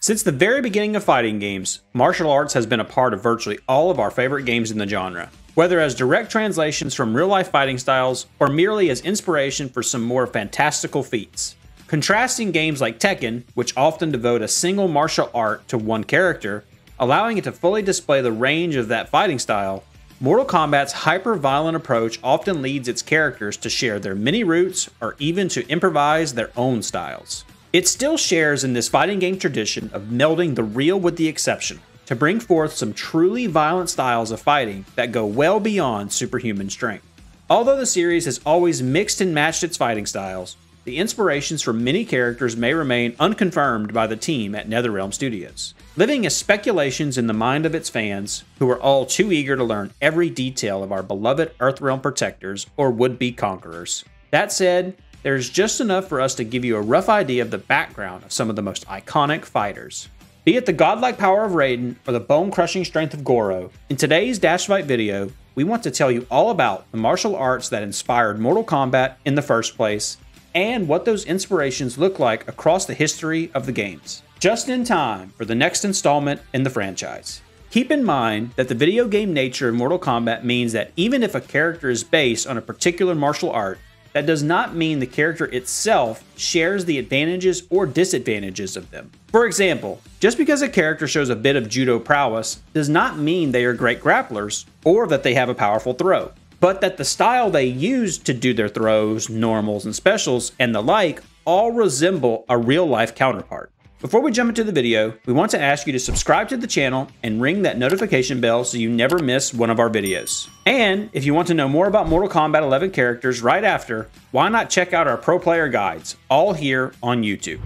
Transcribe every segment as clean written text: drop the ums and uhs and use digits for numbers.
Since the very beginning of fighting games, martial arts has been a part of virtually all of our favorite games in the genre, whether as direct translations from real-life fighting styles or merely as inspiration for some more fantastical feats. Contrasting games like Tekken, which often devote a single martial art to one character, allowing it to fully display the range of that fighting style, Mortal Kombat's hyper-violent approach often leads its characters to share their many roots or even to improvise their own styles. It still shares in this fighting game tradition of melding the real with the exceptional, to bring forth some truly violent styles of fighting that go well beyond superhuman strength. Although the series has always mixed and matched its fighting styles, the inspirations from many characters may remain unconfirmed by the team at NetherRealm Studios, living as speculations in the mind of its fans, who are all too eager to learn every detail of our beloved Earthrealm protectors or would-be conquerors. That said, there's just enough for us to give you a rough idea of the background of some of the most iconic fighters. Be it the godlike power of Raiden or the bone-crushing strength of Goro, in today's DashFight video, we want to tell you all about the martial arts that inspired Mortal Kombat in the first place, and what those inspirations look like across the history of the games, just in time for the next installment in the franchise. Keep in mind that the video game nature of Mortal Kombat means that even if a character is based on a particular martial art, that does not mean the character itself shares the advantages or disadvantages of them. For example, just because a character shows a bit of judo prowess does not mean they are great grapplers or that they have a powerful throw, but that the style they use to do their throws, normals, and specials, and the like all resemble a real-life counterpart. Before we jump into the video, we want to ask you to subscribe to the channel and ring that notification bell so you never miss one of our videos. And if you want to know more about Mortal Kombat 11 characters right after, why not check out our pro player guides, all here on YouTube.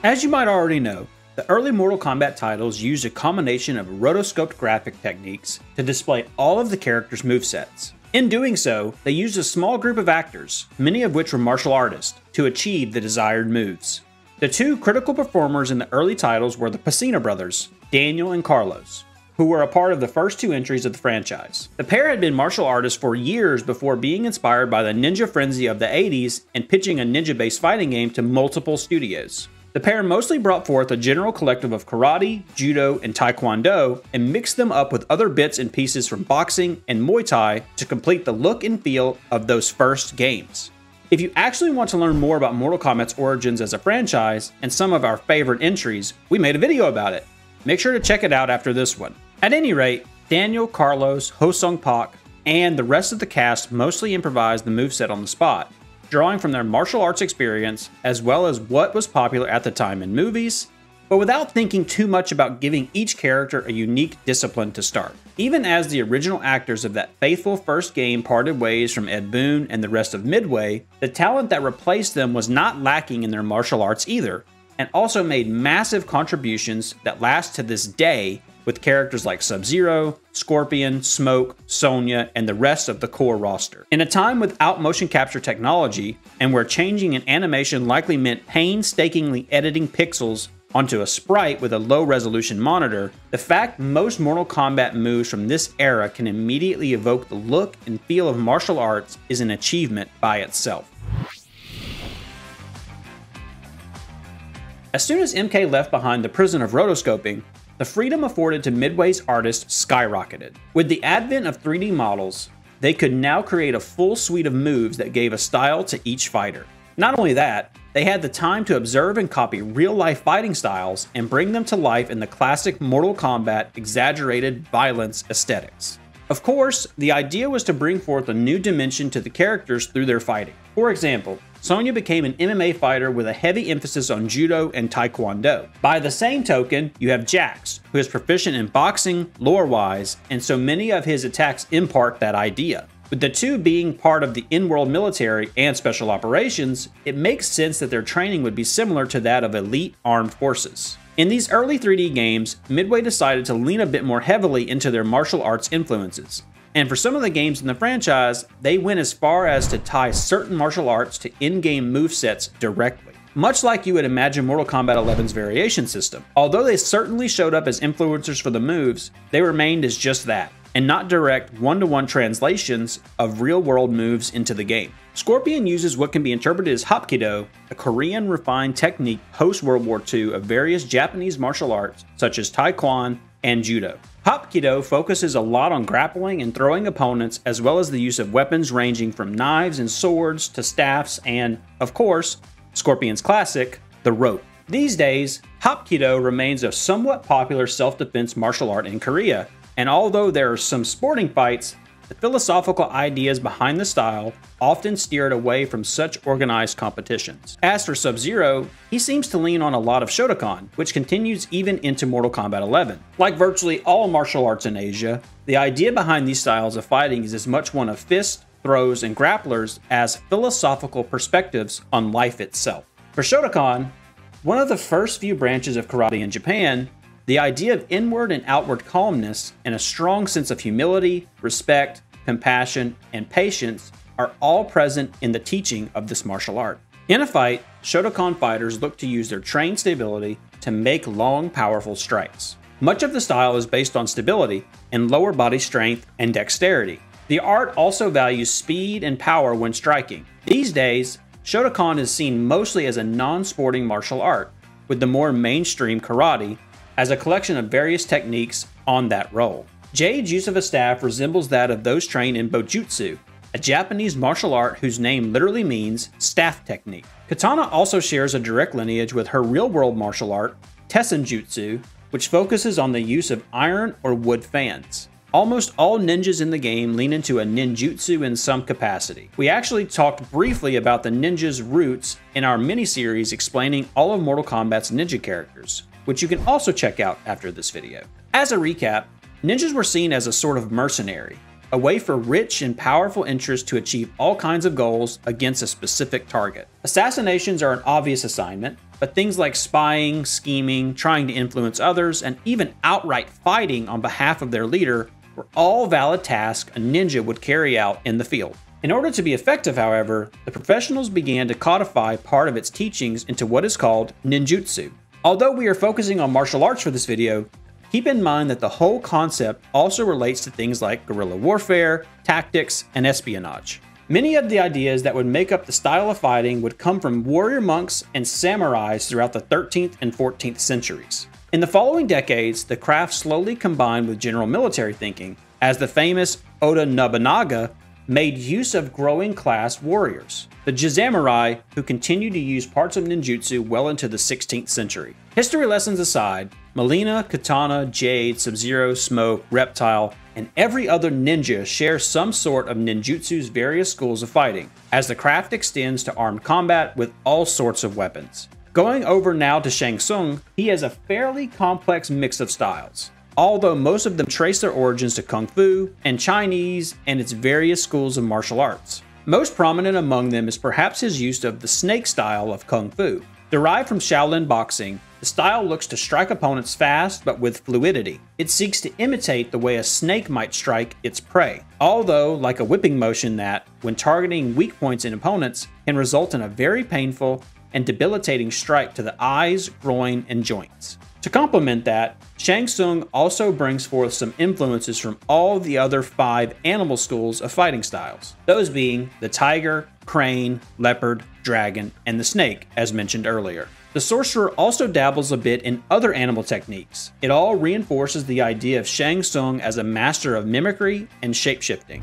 As you might already know, the early Mortal Kombat titles used a combination of rotoscoped graphic techniques to display all of the characters' movesets. In doing so, they used a small group of actors, many of which were martial artists, to achieve the desired moves. The two critical performers in the early titles were the Pacina brothers, Daniel and Carlos, who were a part of the first two entries of the franchise. The pair had been martial artists for years before being inspired by the ninja frenzy of the 80s and pitching a ninja-based fighting game to multiple studios. The pair mostly brought forth a general collective of karate, judo, and taekwondo, and mixed them up with other bits and pieces from boxing and Muay Thai to complete the look and feel of those first games. If you actually want to learn more about Mortal Kombat's origins as a franchise and some of our favorite entries, we made a video about it. Make sure to check it out after this one. At any rate, Daniel, Carlos, Ho Sung Pak, and the rest of the cast mostly improvised the moveset on the spot, drawing from their martial arts experience as well as what was popular at the time in movies, but without thinking too much about giving each character a unique discipline to start. Even as the original actors of that faithful first game parted ways from Ed Boon and the rest of Midway, the talent that replaced them was not lacking in their martial arts either, and also made massive contributions that last to this day with characters like Sub-Zero, Scorpion, Smoke, Sonya, and the rest of the core roster. In a time without motion capture technology, and where changing an animation likely meant painstakingly editing pixels onto a sprite with a low-resolution monitor, the fact most Mortal Kombat moves from this era can immediately evoke the look and feel of martial arts is an achievement by itself. As soon as MK left behind the prison of rotoscoping, the freedom afforded to Midway's artists skyrocketed. With the advent of 3D models, they could now create a full suite of moves that gave a style to each fighter. Not only that, they had the time to observe and copy real-life fighting styles and bring them to life in the classic Mortal Kombat exaggerated violence aesthetics. Of course, the idea was to bring forth a new dimension to the characters through their fighting. For example, Sonya became an MMA fighter with a heavy emphasis on judo and taekwondo. By the same token, you have Jax, who is proficient in boxing, lore-wise, and so many of his attacks impart that idea. With the two being part of the in-world military and special operations, it makes sense that their training would be similar to that of elite armed forces. In these early 3D games, Midway decided to lean a bit more heavily into their martial arts influences. And for some of the games in the franchise, they went as far as to tie certain martial arts to in-game movesets directly. Much like you would imagine Mortal Kombat 11's variation system. Although they certainly showed up as influencers for the moves, they remained as just that, and not direct one-to-one translations of real-world moves into the game. Scorpion uses what can be interpreted as Hapkido, a Korean refined technique post-World War II of various Japanese martial arts such as Taekwondo and Judo. Hapkido focuses a lot on grappling and throwing opponents, as well as the use of weapons ranging from knives and swords to staffs and, of course, Scorpion's classic, the rope. These days, Hapkido remains a somewhat popular self-defense martial art in Korea, and although there are some sporting fights, the philosophical ideas behind the style often steer it away from such organized competitions. As for Sub-Zero, he seems to lean on a lot of Shotokan, which continues even into Mortal Kombat 11. Like virtually all martial arts in Asia, the idea behind these styles of fighting is as much one of fists, throws, and grapplers as philosophical perspectives on life itself. For Shotokan, one of the first few branches of karate in Japan, the idea of inward and outward calmness and a strong sense of humility, respect, compassion, and patience are all present in the teaching of this martial art. In a fight, Shotokan fighters look to use their trained stability to make long, powerful strikes. Much of the style is based on stability and lower body strength and dexterity. The art also values speed and power when striking. These days, Shotokan is seen mostly as a non-sporting martial art, with the more mainstream karate as a collection of various techniques on that role. Jade's use of a staff resembles that of those trained in Bojutsu, a Japanese martial art whose name literally means staff technique. Katana also shares a direct lineage with her real-world martial art, Tessenjutsu, which focuses on the use of iron or wood fans. Almost all ninjas in the game lean into a ninjutsu in some capacity. We actually talked briefly about the ninja's roots in our mini-series explaining all of Mortal Kombat's ninja characters, which you can also check out after this video. As a recap, ninjas were seen as a sort of mercenary, a way for rich and powerful interests to achieve all kinds of goals against a specific target. Assassinations are an obvious assignment, but things like spying, scheming, trying to influence others, and even outright fighting on behalf of their leader were all valid tasks a ninja would carry out in the field. In order to be effective, however, the professionals began to codify part of its teachings into what is called ninjutsu. Although we are focusing on martial arts for this video, keep in mind that the whole concept also relates to things like guerrilla warfare, tactics, and espionage. Many of the ideas that would make up the style of fighting would come from warrior monks and samurais throughout the 13th and 14th centuries. In the following decades, the craft slowly combined with general military thinking, as the famous Oda Nobunaga made use of growing class warriors, the Jisamurai, who continued to use parts of ninjutsu well into the 16th century. History lessons aside, Mileena, Katana, Jade, Sub-Zero, Smoke, Reptile, and every other ninja share some sort of ninjutsu's various schools of fighting, as the craft extends to armed combat with all sorts of weapons. Going over now to Shang Tsung, he has a fairly complex mix of styles, although most of them trace their origins to Kung Fu and Chinese and its various schools of martial arts. Most prominent among them is perhaps his use of the snake style of Kung Fu. Derived from Shaolin boxing, the style looks to strike opponents fast but with fluidity. It seeks to imitate the way a snake might strike its prey, although like a whipping motion that, when targeting weak points in opponents, can result in a very painful and debilitating strike to the eyes, groin, and joints. To complement that, Shang Tsung also brings forth some influences from all the other 5 animal schools of fighting styles, those being the tiger, crane, leopard, dragon, and the snake, as mentioned earlier. The sorcerer also dabbles a bit in other animal techniques. It all reinforces the idea of Shang Tsung as a master of mimicry and shapeshifting.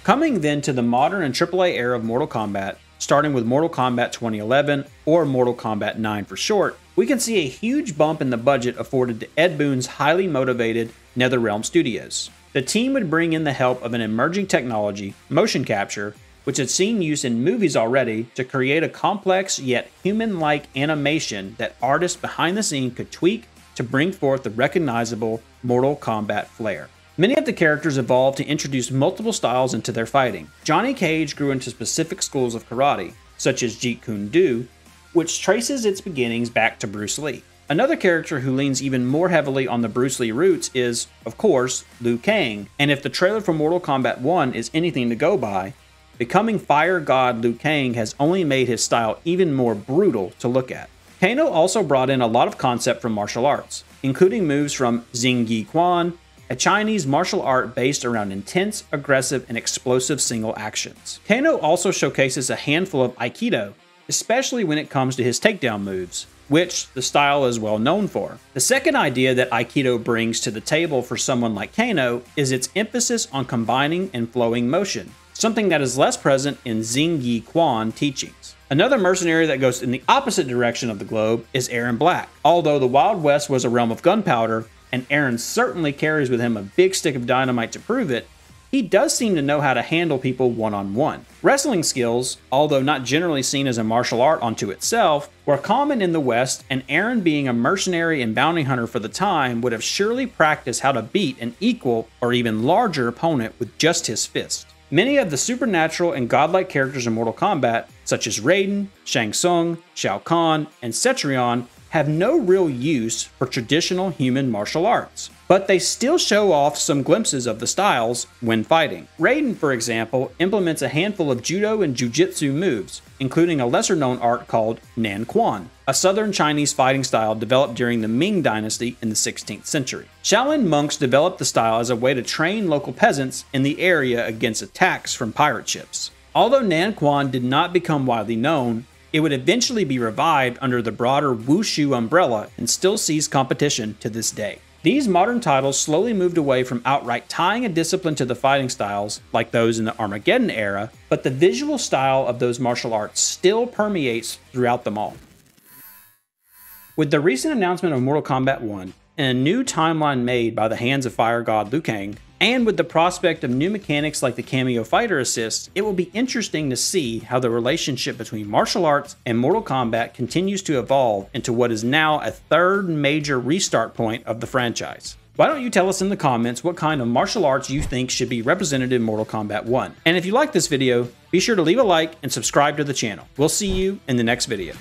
Coming then to the modern and AAA era of Mortal Kombat, starting with Mortal Kombat 2011, or Mortal Kombat 9 for short, we can see a huge bump in the budget afforded to Ed Boon's highly motivated NetherRealm Studios. The team would bring in the help of an emerging technology, motion capture, which had seen use in movies already, to create a complex yet human-like animation that artists behind the scene could tweak to bring forth the recognizable Mortal Kombat flair. Many of the characters evolved to introduce multiple styles into their fighting. Johnny Cage grew into specific schools of karate, such as Jeet Kune Do, which traces its beginnings back to Bruce Lee. Another character who leans even more heavily on the Bruce Lee roots is, of course, Liu Kang, and if the trailer for Mortal Kombat 1 is anything to go by, becoming Fire God Liu Kang has only made his style even more brutal to look at. Kano also brought in a lot of concept from martial arts, including moves from Xingyi Quan, a Chinese martial art based around intense, aggressive, and explosive single actions. Kano also showcases a handful of Aikido, especially when it comes to his takedown moves, which the style is well known for. The second idea that Aikido brings to the table for someone like Kano is its emphasis on combining and flowing motion, something that is less present in Xingyi Quan teachings. Another mercenary that goes in the opposite direction of the globe is Aaron Black. Although the Wild West was a realm of gunpowder, and Aaron certainly carries with him a big stick of dynamite to prove it, he does seem to know how to handle people one-on-one. Wrestling skills, although not generally seen as a martial art unto itself, were common in the West, and Aaron, being a mercenary and bounty hunter for the time, would have surely practiced how to beat an equal or even larger opponent with just his fist. Many of the supernatural and godlike characters in Mortal Kombat, such as Raiden, Shang Tsung, Shao Kahn, and Cetrion, have no real use for traditional human martial arts, but they still show off some glimpses of the styles when fighting. Raiden, for example, implements a handful of judo and jujitsu moves, including a lesser-known art called Nan Quan, a southern Chinese fighting style developed during the Ming Dynasty in the 16th century. Shaolin monks developed the style as a way to train local peasants in the area against attacks from pirate ships. Although Nan Quan did not become widely known, it would eventually be revived under the broader Wushu umbrella and still sees competition to this day. These modern titles slowly moved away from outright tying a discipline to the fighting styles, like those in the Armageddon era, but the visual style of those martial arts still permeates throughout them all. With the recent announcement of Mortal Kombat 1, and a new timeline made by the hands of Fire God Liu Kang, and with the prospect of new mechanics like the cameo fighter assists, it will be interesting to see how the relationship between martial arts and Mortal Kombat continues to evolve into what is now a third major restart point of the franchise. Why don't you tell us in the comments what kind of martial arts you think should be represented in Mortal Kombat 1? And if you like this video, be sure to leave a like and subscribe to the channel. We'll see you in the next video.